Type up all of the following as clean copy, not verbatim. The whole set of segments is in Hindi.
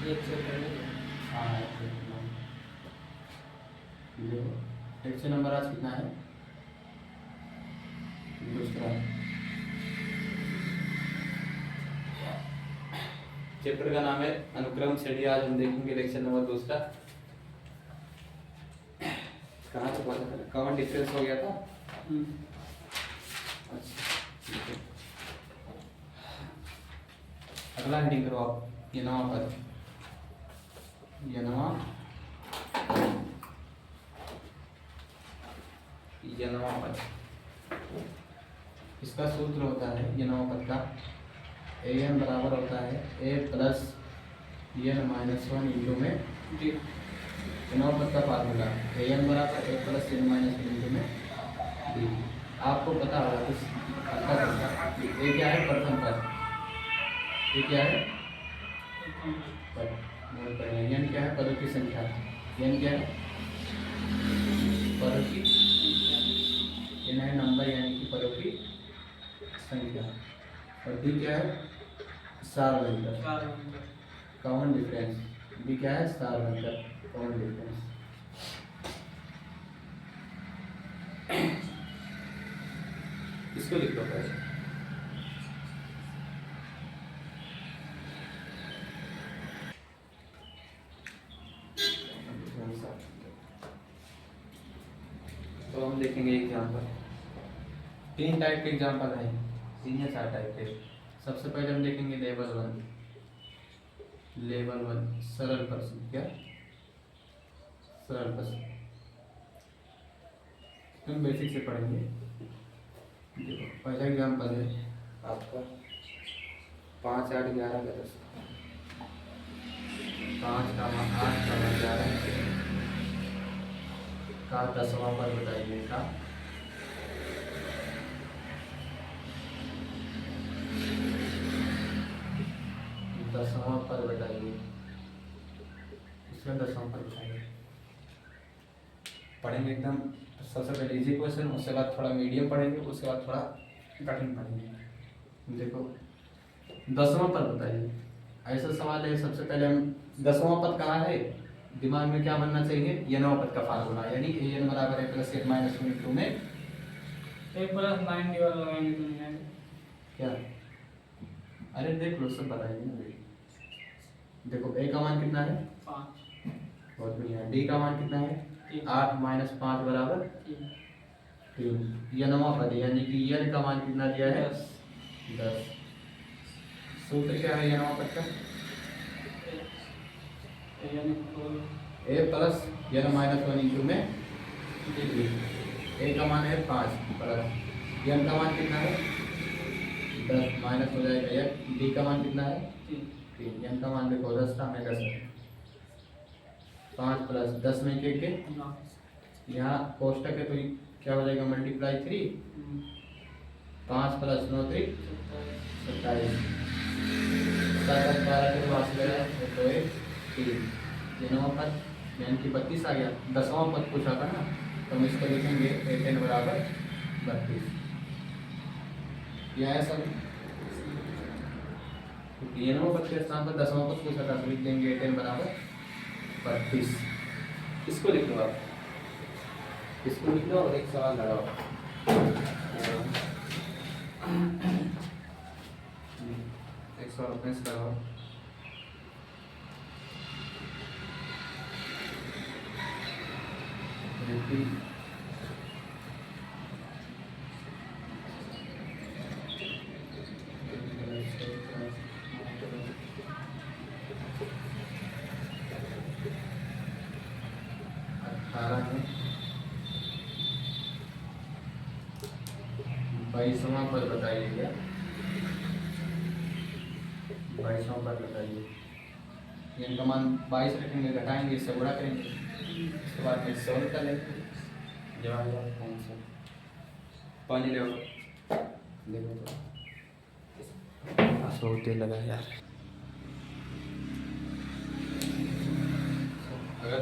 एक से पहले हाँ देखो एक से नंबर आज कितना है दूसरा। चैप्टर का नाम है अनुक्रम श्रेणी। आज हम देखेंगे लेक्चर नंबर दूसरा। कहाँ तक पढ़ा था? कॉमन डिफरेंस हो गया था। अच्छा ठीक है। अगला हेडिंग करो आप। ये नवा पद, ये नवा पद। इसका सूत्र होता है ये नवा पद का an बराबर होता है a plus n minus one into में जी नवा पद का फार्मूला an बराबर a plus n minus one into में d। आपको पता होगा कुछ अच्छा करता। ये क्या है? प्रथम पद। ये क्या है? पद। n क्या है? पदों की संख्या। n क्या है? पदों की n है नंबर यानी कि पदों की संख्या। और d क्या है? सार्वधातुक कॉमन डिफरेंस। d क्या है? सार्वधातुक कॉमन डिफरेंस। इसको लिख लो पहले। तो हम देखेंगे एग्जाम्पल। तीन टाइप के एग्जाम्पल हैं, तीन या चार टाइप के। सबसे पहले हम देखेंगे लेवल वन। लेवल वन सरल प्रश्न। क्या? सरल प्रश्न। हम बेसिक से पढ़ेंगे। देखो पहला एग्जाम्पल है आपका 5 8 11 का 10। 5 का 8 का 11 का 10वां पद बताइए। का 10वां पद बताइए। इसमें 10वां पद बताइए। पढ़ेंगे एकदम सबसे पहले इजी क्वेश्चन, उसके बाद थोड़ा मीडियम पढ़ेंगे, उसके बाद थोड़ा कठिन पढ़ेंगे। देखो 10वां पद बताइए। ऐसा सवाल है। सबसे पहले हम 10वां पद कहाँ है दिमाग में क्या बनना चाहिए? ये नवा पद का फार्मूला यानी an बराबर है plus n minus one into में एक प्लस 9 डिवाइड लगाएंगे तो नहीं आएगा क्या? अरे देख लो सब बताएंगे ना बेटी। देखो a का मान कितना है? 5 बहुत बढ़िया। d का मान कितना है? 8 माइनस 5 बराबर 3। ये नवा पद है यानी कि n का मान कितना दिया है? 10। सूत्र क्या है ये नवा पद का? a plus n minus one into में d। a का मान है 5 प्लस n का मान कितना है? 10 माइनस हो जाएगा 1। d का मान कितना है? 3। n का मान देखो 10 था, मैं 10 है। 5 प्लस 10 में के यहाँ कोष्टक है तो क्या हो जाएगा? मल्टीप्लाई 3। 5 प्लस 9 3 27। 7 12 के पास गया तो 3। ये नवा पद यानी कि 32 आ गया। 10वां पद पूछा था ना तो हम इसको लिखेंगे an बराबर 32। यह है सब। ये नवा पद के स्थान पर 10वां पद पूछा था तो लिख देंगे an बराबर 32। इसको लिख लो आप। इसको लिख लो और एक सवाल लगाओ। एक सवाल अपने से लगाओ। में 22वां पद बताइए। क्या 22वां पद बताइए। n का मान 22 रखेंगे, घटाएंगे, इससे गुणा करेंगे, उसके बाद में 100 निकाल लेंगे। जवाब कौन सा? पानी ले देखो तो सोते लगा यार। अगर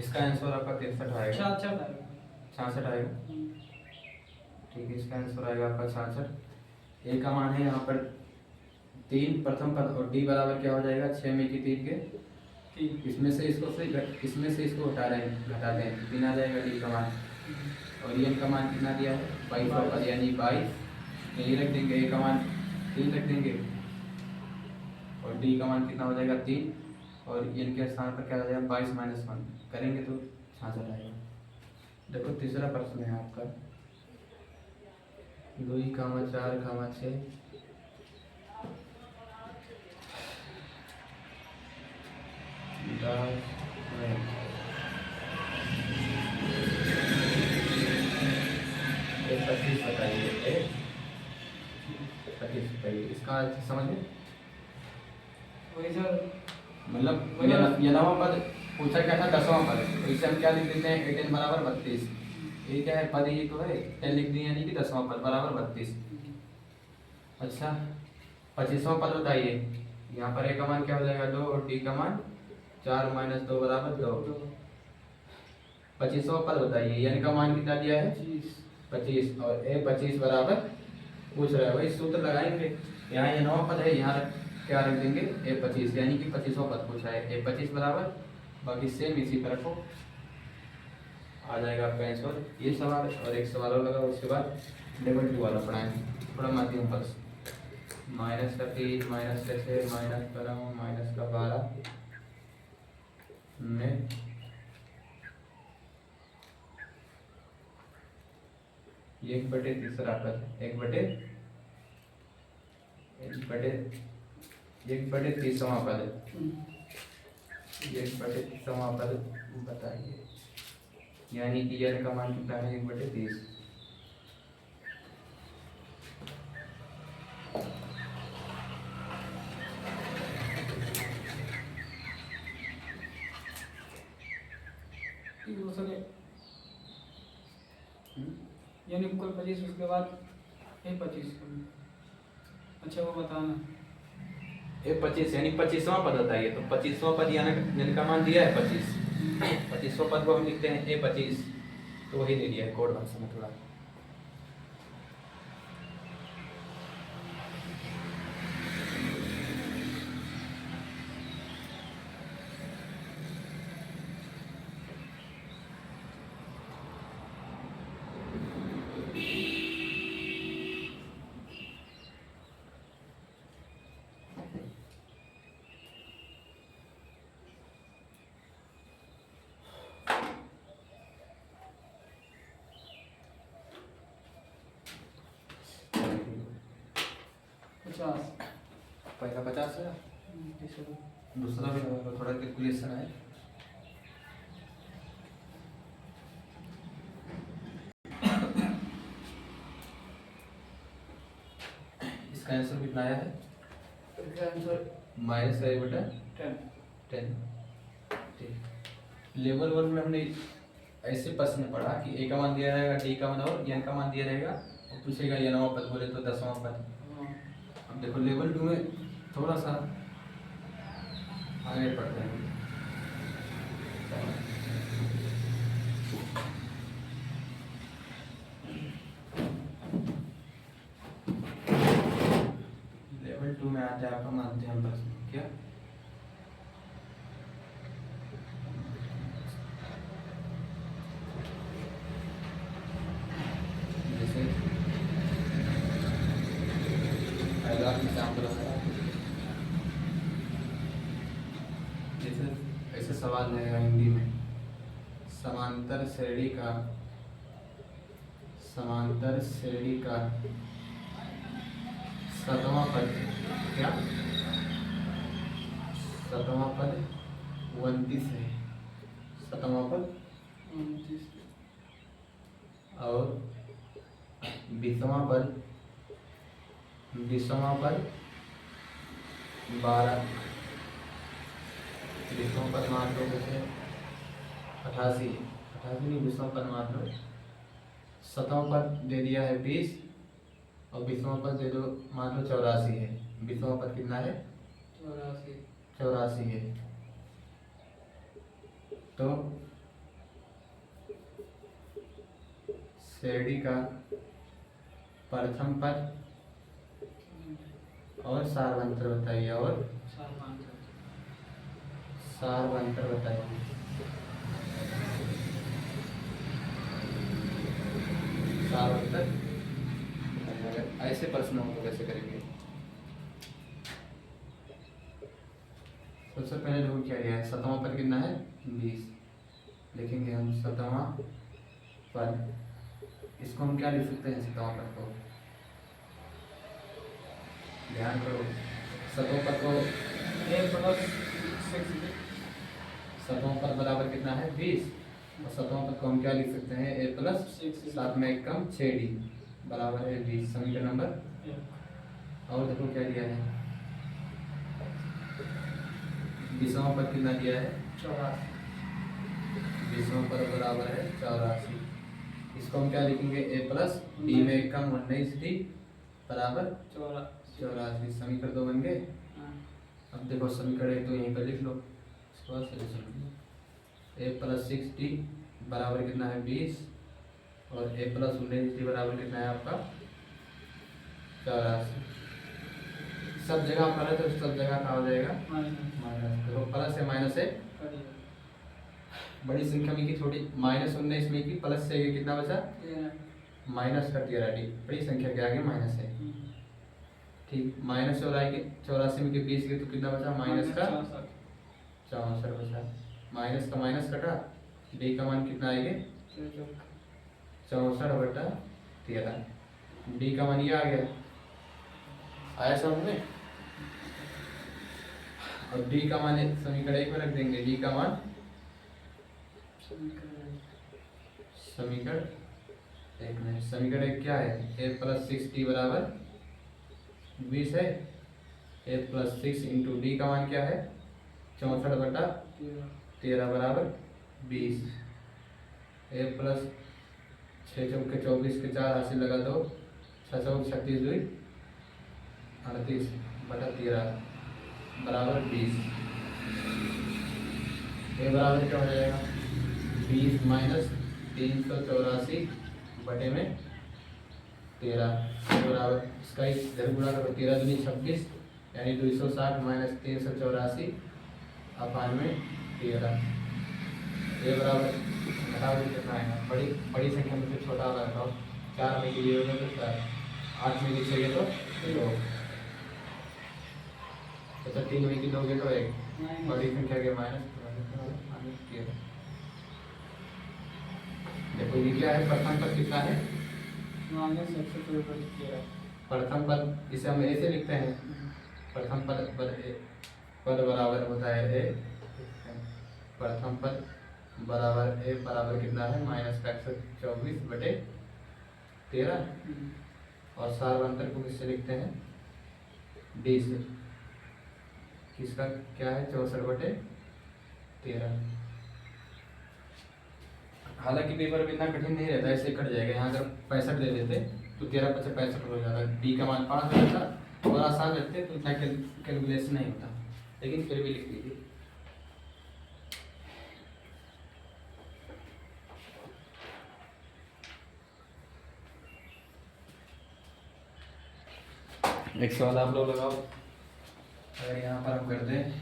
इसका आंसर आपका 63 आएगा, 66 आएगा। ठीक है, इसका आंसर आएगा आपका 66। ए का मान है यहाँ पर 3 प्रथम पद और डी बराबर क्या हो जाएगा? 6 में की 3 के तीन। इसमें से इसको घटा रहे हैं, घटाते हैं तो 3 आ जाएगा डी का मान। और एन का मान कितना दिया है 22 पर, यानी 22 यही रख देंगे, ए का मान 3 रख देंगे और डी का मान कितना हो जाएगा 3 और एन के स्थान पर क्या हो जाएगा 22 - 1 करेंगे तो 66 आएगा। देखो तीसरा प्रश्न है आपका 2, 4, 6 10 25 बताइए, 25 बताइए, इसका अर्थ समझ में। वही सर, मतलब ये नवा पद पूछा क्या था 10वां पद, तो इसे हम क्या लिख देते हैं 8n बराबर 32। ये क्या है पद, ये तो है 10 लिख दिए, यानी कि 10वां पद बराबर 32। अच्छा 25वां पद बताइए, यहाँ पर ए का मान क्या हो जाएगा 2 और डी का मान 4 - 2 बराबर 2। 25वां पद बताइए, एन का मान कितना दिया है 25 और ए 25 बराबर पूछ रहा है, वही सूत्र लगाएंगे। यहाँ ये नवा पद है, यहाँ क्या रख देंगे ए 25, यानी कि 25वां पद पूछा है, ए 25 बराबर, बाकी सेम इसी तरह को आ जाएगा आपका आंसर। ये सवाल और एक सवाल और लगा, उसके बाद लेवल 2 वाला पढ़ाएंगे थोड़ा माध्यम पर। माइनस का 3 माइनस का 6 माइनस का 9 माइनस का 12 में 1/3 पद, 1/30वां पद, 1/30वां पद बताइए, यानी कि एन का मान कितना है 1/30। यानी कुल 25, उसके बाद ए 25। अच्छा वो बताना, ए 25 यानी 25वां पद बताइए, तो 25वां पद यानी एन का मान दिया है 25, 25वां पद को हम लिखते हैं ए 25, तो वही दे दिया है कोड भाषा में थोड़ा। पहला 50 है, दूसरा भी थोड़ा कैलकुलेशन है। इसका आंसर कितना आया है माइनस का 10। लेवल 1 में हमने ऐसे प्रश्न पढ़ा कि ए का मान दिया रहेगा, डी का मान और एन का मान दिया रहेगा, और पूछेगा ये 9वां पद बोले तो 10वां पद। अब देखो लेवल 2 में थोड़ा सा आगे पढ़ते हैं। लेवल 2 में आता है आपका माध्यम प्रश्न, क्या जैसे एग्जाम्पल है, जैसे ऐसे सवाल रहेगा हिंदी में, समांतर श्रेणी का 7वां पद, क्या 7वां पद 29 है, 7वां पद, और 20वां पद 12, 20वां पद मान लो जैसे 88 नहीं 20वां पद मान लो, 7वां पद दे दिया है 20 और 20वां पद दे दो मान लो 84 है। 20वां पद कितना है 84 है। तो श्रेणी का प्रथम पद और सारांतर बताइए, और सारवंतर बताइए। सारवंतर ऐसे प्रश्न हो तो कैसे करेंगे? सबसे पहले देखो क्या दिया है, 7वां पद कितना है 20। लिखेंगे हम 7वां पद, इसको हम क्या लिख सकते हैं 7वां पद को? ध्यान करो, 7वां पद को ए प्लस 6d 7वां पद बराबर कितना है 20, और 7वां पद को हम क्या लिख सकते हैं a प्लस 7 में 1 कम 6d बराबर है 20। समीकरण नंबर 1। और देखो क्या दिया है, 20वां पद कितना दिया है 84। 20वां पद बराबर है 84। इसको हम क्या लिखेंगे a प्लस d में 1 कम 19d बराबर 84। समीकरण 2 बन गए। अब देखो समीकरण 1 तो यहीं पर लिख लो, इसके बाद सॉल्यूशन a प्लस 6d बराबर कितना है 20, और a प्लस 19d बराबर कितना है आपका 84। सब जगह प्लस है, सब जगह क्या हो जाएगा माइनस। देखो प्लस है माइनस है, बड़ी संख्या में की छोटी, -19 में की प्लस से कितना बचा माइनस कर दिया रेडी, बड़ी संख्या के आगे माइनस है। ठीक, -84 में के 20 के तो कितना बचा माइनस का 64 बचा। माइनस का माइनस कटा, डी का मान कितना आएगा 64/13। डी का मान ये आ गया, आया समझ में? और डी का मान समीकरण 1 में रख देंगे, डी का मान समीकरण 1 में, समीकरण 1 क्या है a प्लस 6d बराबर 20 है, a प्लस 6 इंटू डी का मान क्या है 64/13 बराबर 20। a प्लस 6 चौके 24 के 4 हासिल लगा दो, 6 चौक 36 2 38/13 बराबर 20। a बराबर क्या हो जाएगा 20 माइनस 384 बटे में 13 बराबर, इसका इधर गुणा करो, 13 दूनी 26 यानी 260 माइनस 384 अपान में 13। ये बराबर घटाओ कितना आएगा, बड़ी संख्या में से छोटा वाला घटाओ, 4 में की ये होगा तो 4, 8 में की चाहिए तो 2, अच्छा 3 में की दोगे तो 1, बड़ी संख्या के माइनस 13। देखो ये क्या है, प्रथम पद कितना है प्रथम पद, इसे हम ऐसे लिखते हैं, प्रथम पद बराबर होता है a, प्रथम पद बराबर a बराबर कितना है -124/13, और सारवंतर को किससे लिखते हैं d से, किसका क्या है 64/13। हालांकि पेपर में इतना कठिन नहीं रहता, ऐसे कट जाएगा। यहाँ अगर 65 दे देते तो 13 × 5 = 65 हो जाता, डी का मान 5 हो जाता, और आसान रखते तो इतना कैलकुलेशन नहीं होता, लेकिन फिर भी लिख दीजिए। एक सवाल आप लोग लगाओ, अगर यहाँ पर हम कर दें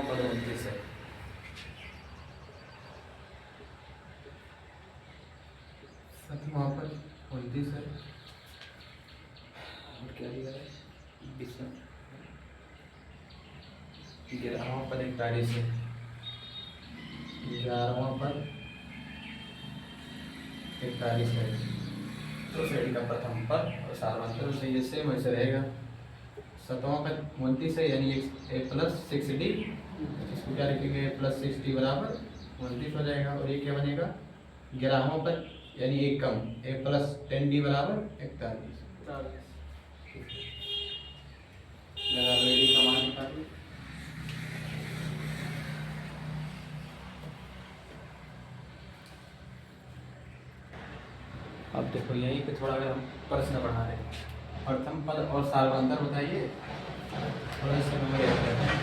पद 29 है, वहाँ पर 29 है, और क्या दिया है 11वां पद 41 है, 11वां पद 41 है, तो श्रेणी का प्रथम पद और सारवंतर से ये सेम वैसे रहेगा। 7वां पद 29 है यानी a प्लस 6d, इसको क्या लिखेंगे a प्लस 6d बराबर 29 हो जाएगा, और ये क्या बनेगा 11वां पद यानी 1 कम a प्लस 10d बराबर 41। लगा लो, का मान निकालो, अब देखो यहीं पे थोड़ा अगर हम प्रश्न बढ़ा रहे हैं, प्रथम पद और सार्वंतर बताइए, थोड़ा इसका नंबर याद करते हैं।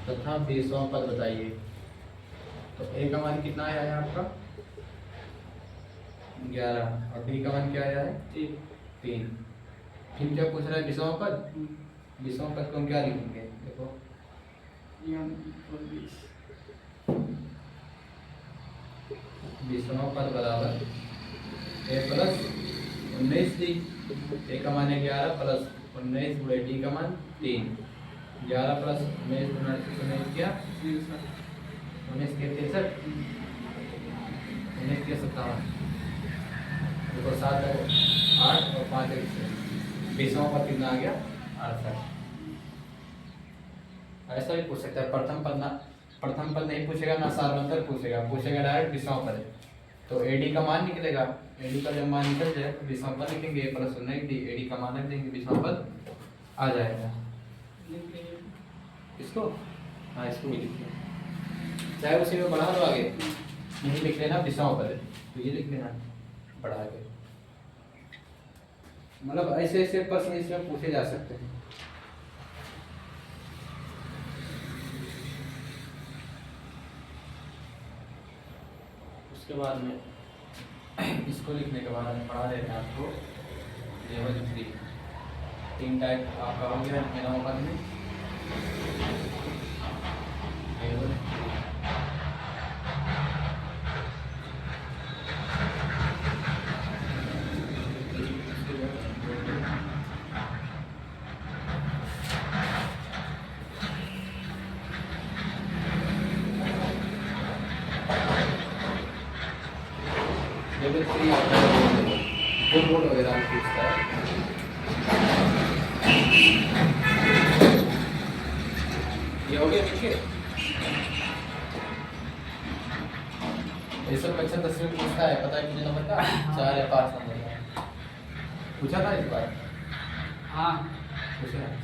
तथा 20वां पद बताइए। तो ए का मान कितना आया है आपका 11 और बी का मान क्या आया है 3। फिर क्या पूछ रहा है 20वां पद। 20वां पद को हम क्या लिखेंगे, देखो n equal 20। 20वां पद बराबर ए प्लस 19 डी। ए का मान है 11 प्लस 19 गुणे डी का मान 3। 11 प्लस 19 गुना 19 क्या 19 के 63, 19 के 57। देखो 7 8 और 5 20वां पद कितना आ गया 68। ऐसा भी पूछ सकता है, प्रथम पद नहीं पूछेगा ना सार्वंतर पूछेगा, पूछेगा डायरेक्ट 20वां पद। तो एडी का मान निकलेगा, एडी का जब मान निकल जाए तो 20वां पद लिखेंगे प्लस 19 डी, एडी का मान रख देंगे 20वां पद आ जाएगा। इसको हाँ इसको भी लिखिए, चाहे उसी में बढ़ा दो आगे, यही लिख लेना 20वां पद, तो ये लिख लेना बढ़ा के। मतलब ऐसे ऐसे प्रश्न इसमें पूछे जा सकते हैं। उसके बाद में इसको लिखने के बाद हम पढ़ा देते हैं आपको लेवल 3। 3 टाइप आपका हो गया नौ पद में लेवल 3। लेवल 3 आपका फुल बोर्ड वगैरह पूछता है। ये हो गया देखिए, ये सब क्वेश्चन 10 में पूछता है, पता है कितने नंबर का 4 या 5 नंबर का पूछा था इस बार। हाँ पूछा है।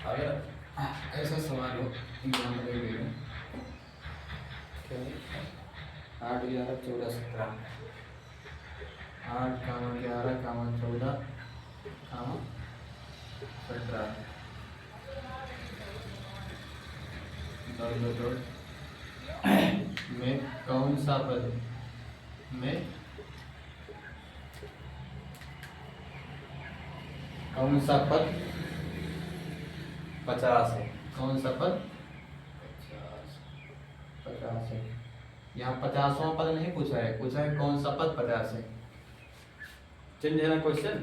अगर ऐसा सवाल हो एग्जाम में 8 11 14 17 8 11 14 17 में कौन सा पद में कौन सा पद 50 है, कौन सा पद 50 है। यहाँ 50वां पद नहीं पूछा है, पूछा है कौन सा पद 50 है। चेंज है ना क्वेश्चन।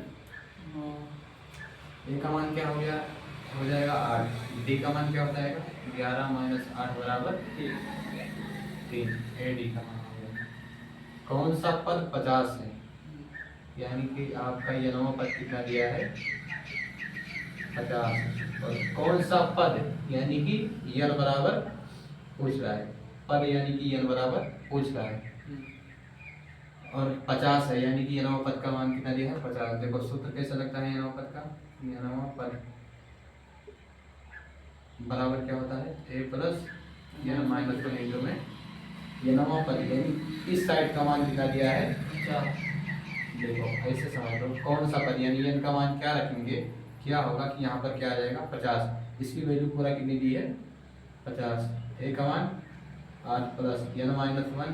ए का मान क्या हो गया, हो जाएगा 8। डी का मान क्या हो जाएगा 11 माइनस 8 बराबर 3। ए डी का मान हो गया। कौन सा पद 50 है, यानी कि आपका ये नवा पद कितना दिया है 50। और कौन सा पद यानी कि n बराबर पूछ रहा है, पद यानी कि n बराबर पूछ रहा है और 50 है, यानी कि नवा पद का मान कितना दिया है 50। देखो सूत्र कैसा लगता है नवा पद का, नवा पद बराबर क्या होता है a plus n minus 1 into में ये नवा पद, यानी इस साइड का मान कितना दिया है 50। देखो ऐसे समझ लो कौन सा पद यानी n का मान क्या रखेंगे, क्या होगा कि यहाँ पर क्या आ जाएगा 50। इसकी वैल्यू पूरा कितनी दी है 50। ए का मान 8 प्लस n माइनस 1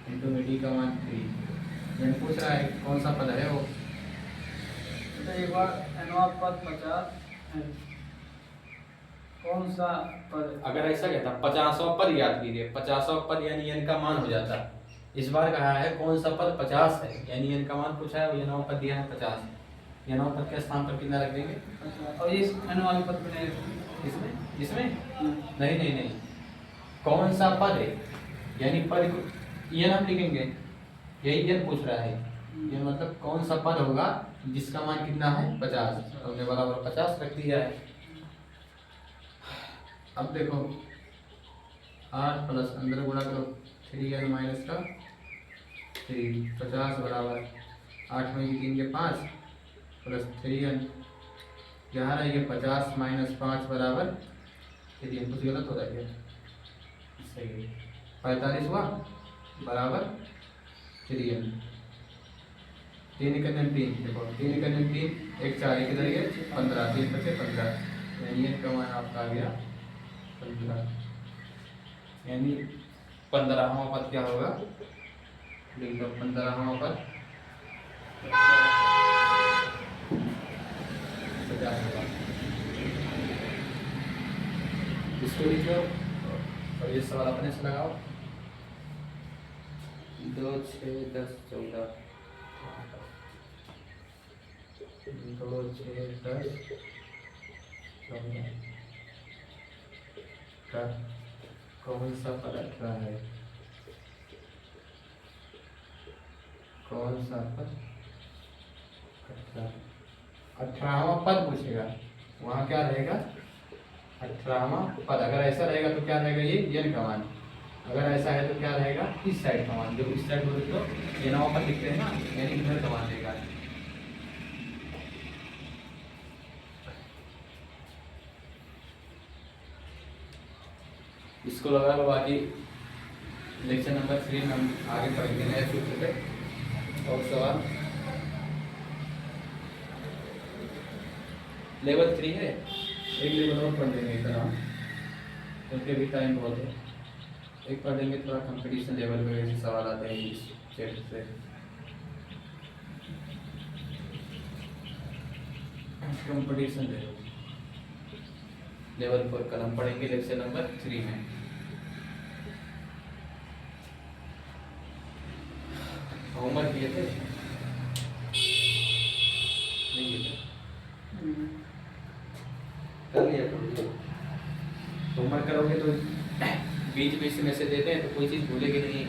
इंटू में डी का मान 3। यानी पूछ रहा है कौन सा पद है वो। तो एक बार नवा पद 50 है, कौन सा पद। अगर ऐसा कहता 50वां पद याद कीजिए, 50वां पद यानी n का मान हो जाता। इस बार कहा है कौन सा पद 50 है, यानी n का मान पूछा है, ये नवा पद दिया है 50। ये नवा पद के स्थान पर कितना रख देंगे और इस n वाले पद पे नहीं, इसमें इसमें नहीं नहीं नहीं, कौन सा पद है यानी पद को ये नाम लिखेंगे, यही n पूछ रहा है। ये मतलब कौन सा पद होगा जिसका मान कितना है 50, तो हमने बराबर 50 रख दिया है। अब देखो 8 प्लस अंदर गुणा करो 3n माइनस का 3 50 बराबर 8 में 3 के 5 प्लस 3n यहाँ रहेगी 50 माइनस 5 बराबर 3n। कुछ गलत हो रहा है सही 45 हुआ बराबर 3n। 3 का 3 देखो 3 का 3 एक 4 किधर गए 15 3 बचे 15 यानी n का मान आपका आ गया 15 यानी 15वां पद क्या होगा लिख दो 15वां पद 50 होगा। इसको लिखो और ये सवाल अपने से लगाओ 2 6 10 14 2 6 10 14 का कौन सा पद 18 है कौन सा पद 18वां पद पूछेगा वहाँ क्या रहेगा 18वां पद। अगर ऐसा रहेगा तो क्या रहेगा ये n का मान। अगर ऐसा है तो क्या रहेगा इस साइड का मान। जो इस साइड बोले तो ये नवा पर लिखते हैं ना यानी इधर का मान देगा। इसको लगा लो बाकी लेक्चर नंबर 3 में हम आगे पढ़ेंगे नए सूत्र पे। और सवाल लेवल 3 है एक लेवल और पढ़ लेंगे इतना क्योंकि अभी टाइम बहुत है। एक पढ़ लेंगे थोड़ा कंपटीशन लेवल पे वैसे सवाल आते हैं इस चैप्टर से। कंपटीशन लेवल 4 कल हम पढ़ेंगे लेक्चर नंबर 3 में। होमवर्क किए थे नहीं किए कर लिया होमवर्क करोगे तो बीच में से मैसेज देते हैं तो कोई चीज़ भूलेगी नहीं।